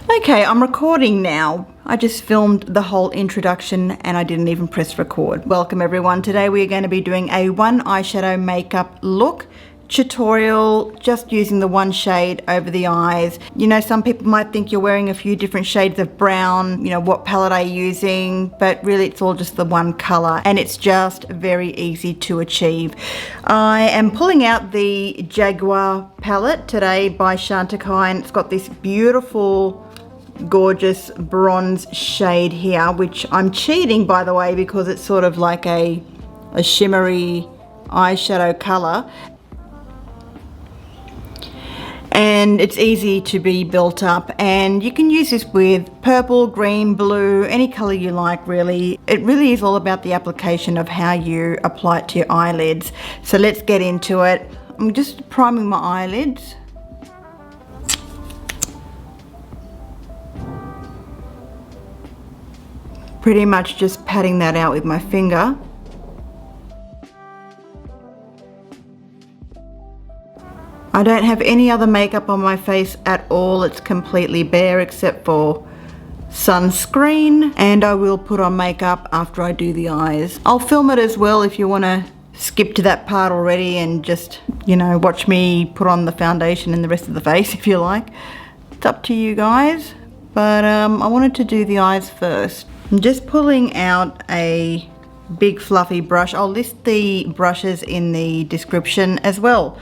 Okay, I'm recording now. I just filmed the whole introduction and I didn't even press record. Welcome everyone. Today we are going to be doing a one eyeshadow makeup look tutorial, just using the one shade over the eyes. You know, some people might think you're wearing a few different shades of brown, you know, what palette are you using? But really it's all just the one color and it's just very easy to achieve. I am pulling out the Jaguar palette today by Chantecaille, and it's got this beautiful gorgeous bronze shade here, which I'm cheating by the way because it's sort of like a shimmery eyeshadow color. And it's easy to be built up, and you can use this with purple, green, blue, any color you like really. It really is all about the application of how you apply it to your eyelids. So let's get into it. I'm just priming my eyelids. Pretty much just patting that out with my finger. I don't have any other makeup on my face at all. It's completely bare except for sunscreen, and I will put on makeup after I do the eyes. I'll film it as well if you want to skip to that part already and just, you know, watch me put on the foundation and the rest of the face if you like. It's up to you guys, but I wanted to do the eyes first. I'm just pulling out a big fluffy brush. I'll list the brushes in the description as well.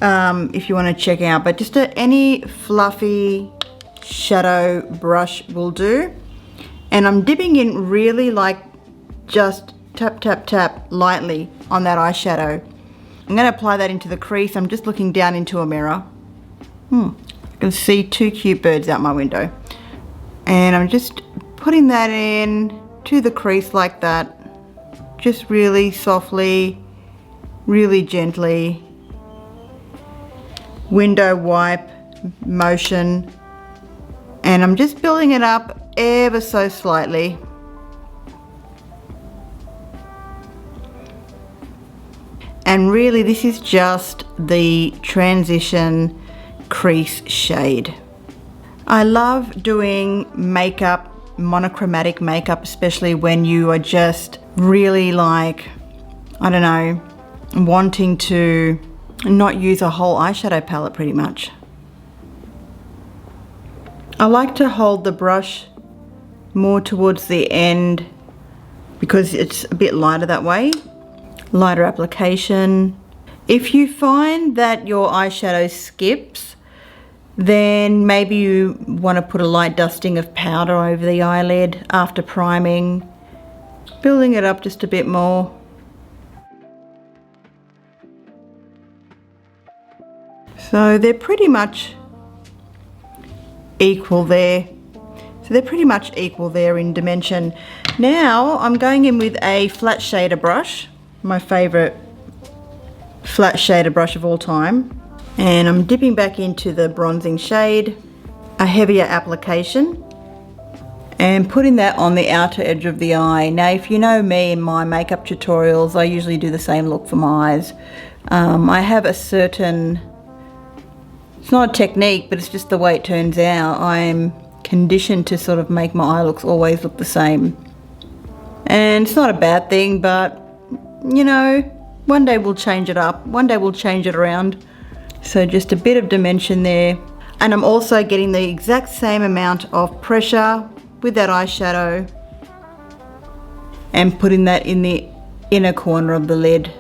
If you want to check out, but just any fluffy shadow brush will do. And I'm dipping in really, like, just tap tap tap lightly on that eyeshadow. I'm going to apply that into the crease. I'm just looking down into a mirror. I can see two cute birds out my window, and I'm just putting that in to the crease like that, just really softly, really gently. Window wipe motion, and I'm just building it up ever so slightly. And really this is just the transition crease shade. I love doing makeup, monochromatic makeup, especially when you are just really, like, I don't know, wanting to not use a whole eyeshadow palette pretty much. I like to hold the brush more towards the end because it's a bit lighter that way. Lighter application. If you find that your eyeshadow skips, then maybe you want to put a light dusting of powder over the eyelid after priming, building it up just a bit more. So they're pretty much equal there. So they're pretty much equal there in dimension. Now I'm going in with a flat shader brush, my favorite flat shader brush of all time. And I'm dipping back into the bronzing shade, a heavier application, and putting that on the outer edge of the eye. Now, if you know me in my makeup tutorials, I usually do the same look for my eyes. I have a certain, it's not a technique, but it's just the way it turns out. I'm conditioned to sort of make my eye looks always look the same. And it's not a bad thing, but you know, one day we'll change it up. One day we'll change it around. So just a bit of dimension there. And I'm also getting the exact same amount of pressure with that eyeshadow and putting that in the inner corner of the lid.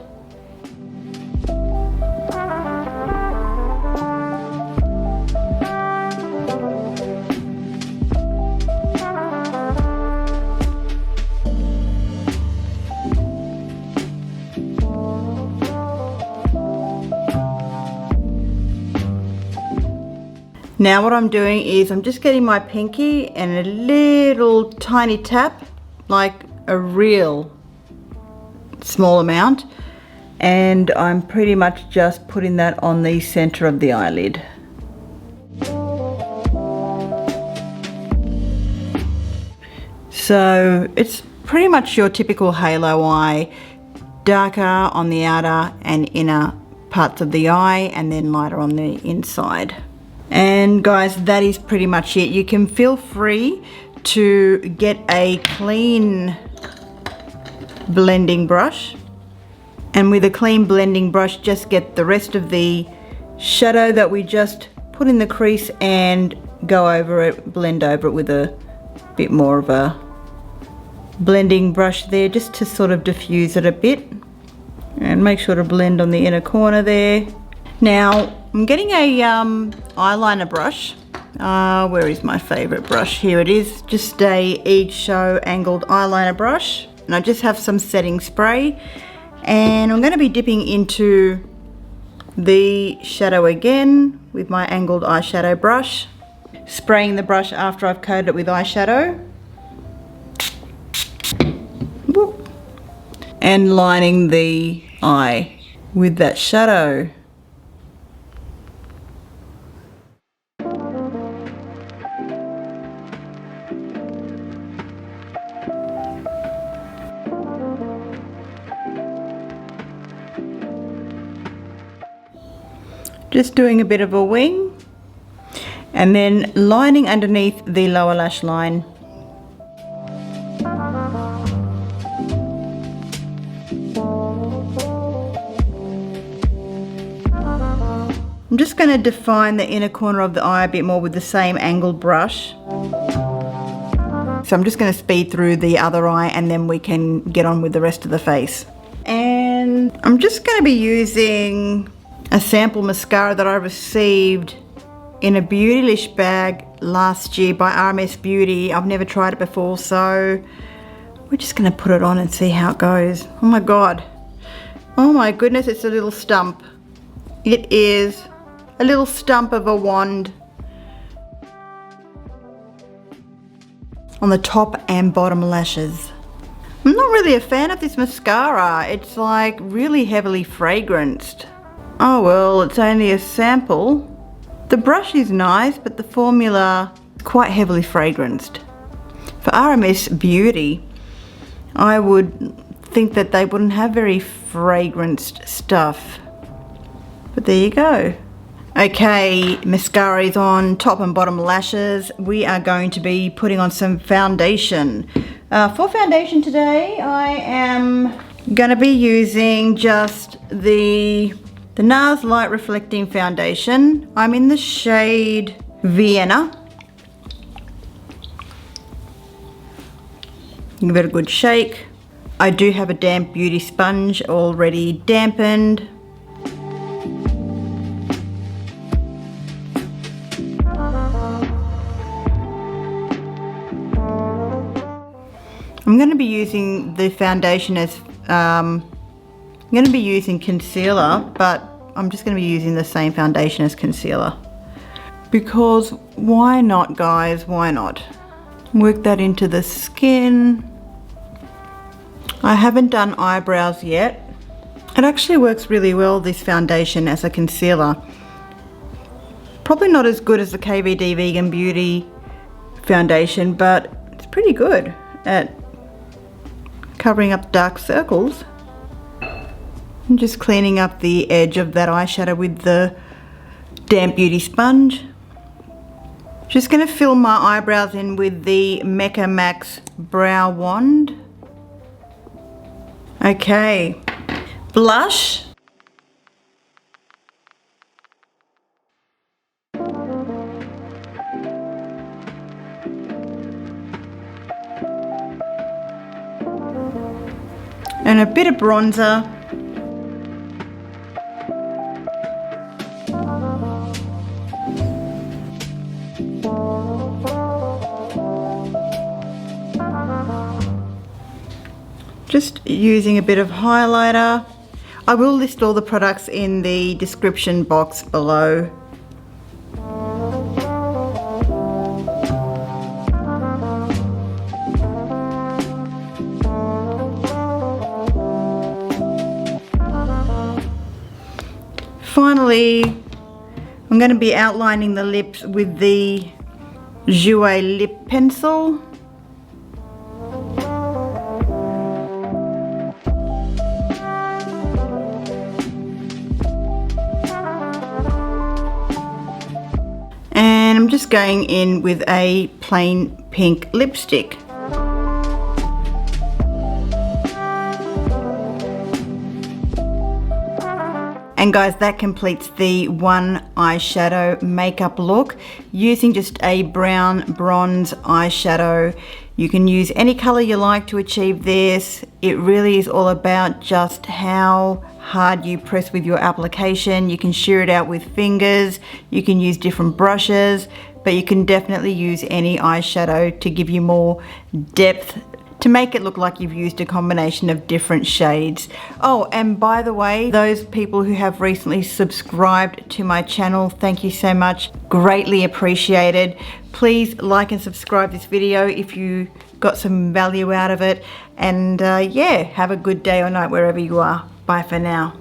Now what I'm doing is I'm just getting my pinky and a little tiny tap, like a real small amount, and I'm pretty much just putting that on the center of the eyelid. So it's pretty much your typical halo eye, darker on the outer and inner parts of the eye and then lighter on the inside. And guys, that is pretty much it. You can feel free to get a clean blending brush, and with a clean blending brush just get the rest of the shadow that we just put in the crease and go over it, blend over it with a bit more of a blending brush there, just to sort of diffuse it a bit, and make sure to blend on the inner corner there. Now I'm getting a eyeliner brush. Where is my favorite brush? Here it is, just a eyeshadow angled eyeliner brush, and I just have some setting spray, and I'm going to be dipping into the shadow again with my angled eyeshadow brush, spraying the brush after I've coated it with eyeshadow, and lining the eye with that shadow. Just doing a bit of a wing, and then lining underneath the lower lash line. I'm just going to define the inner corner of the eye a bit more with the same angled brush. So I'm just going to speed through the other eye, and then we can get on with the rest of the face. And I'm just going to be using a sample mascara that I received in a Beautylish bag last year by RMS Beauty. I've never tried it before, so we're just going to put it on and see how it goes. Oh my god. Oh my goodness, it's a little stump. It is a little stump of a wand on the top and bottom lashes. I'm not really a fan of this mascara. It's like really heavily fragranced. Oh well, it's only a sample. The brush is nice, but the formula is quite heavily fragranced. For RMS Beauty, I would think that they wouldn't have very fragranced stuff. But there you go. Okay, mascara is on top and bottom lashes. We are going to be putting on some foundation. For foundation today, I am going to be using just the Nars Light Reflecting Foundation. I'm in the shade Vienna. Give it a good shake. I do have a damp beauty sponge already dampened. I'm going to be using the foundation as I'm going to be using concealer, but I'm just going to be using the same foundation as concealer. Because why not, guys? Why not? Work that into the skin. I haven't done eyebrows yet. It actually works really well, this foundation, as a concealer. Probably not as good as the KVD Vegan Beauty foundation, but it's pretty good at covering up dark circles. I'm just cleaning up the edge of that eyeshadow with the damp beauty sponge. Just going to fill my eyebrows in with the Mecca Max Brow Wand. Okay, blush. And a bit of bronzer. Just using a bit of highlighter. I will list all the products in the description box below. Finally, I'm going to be outlining the lips with the Jouer lip pencil. just going in with a plain pink lipstick. And guys, that completes the one eyeshadow makeup look using just a brown bronze eyeshadow. You can use any color you like to achieve this. It really is all about just how hard you press with your application. You can shear it out with fingers, you can use different brushes, but you can definitely use any eyeshadow to give you more depth, to make it look like you've used a combination of different shades. Oh, and by the way, those people who have recently subscribed to my channel, thank you so much. Greatly appreciated. Please like and subscribe this video if you got some value out of it. And yeah, have a good day or night wherever you are. Bye for now.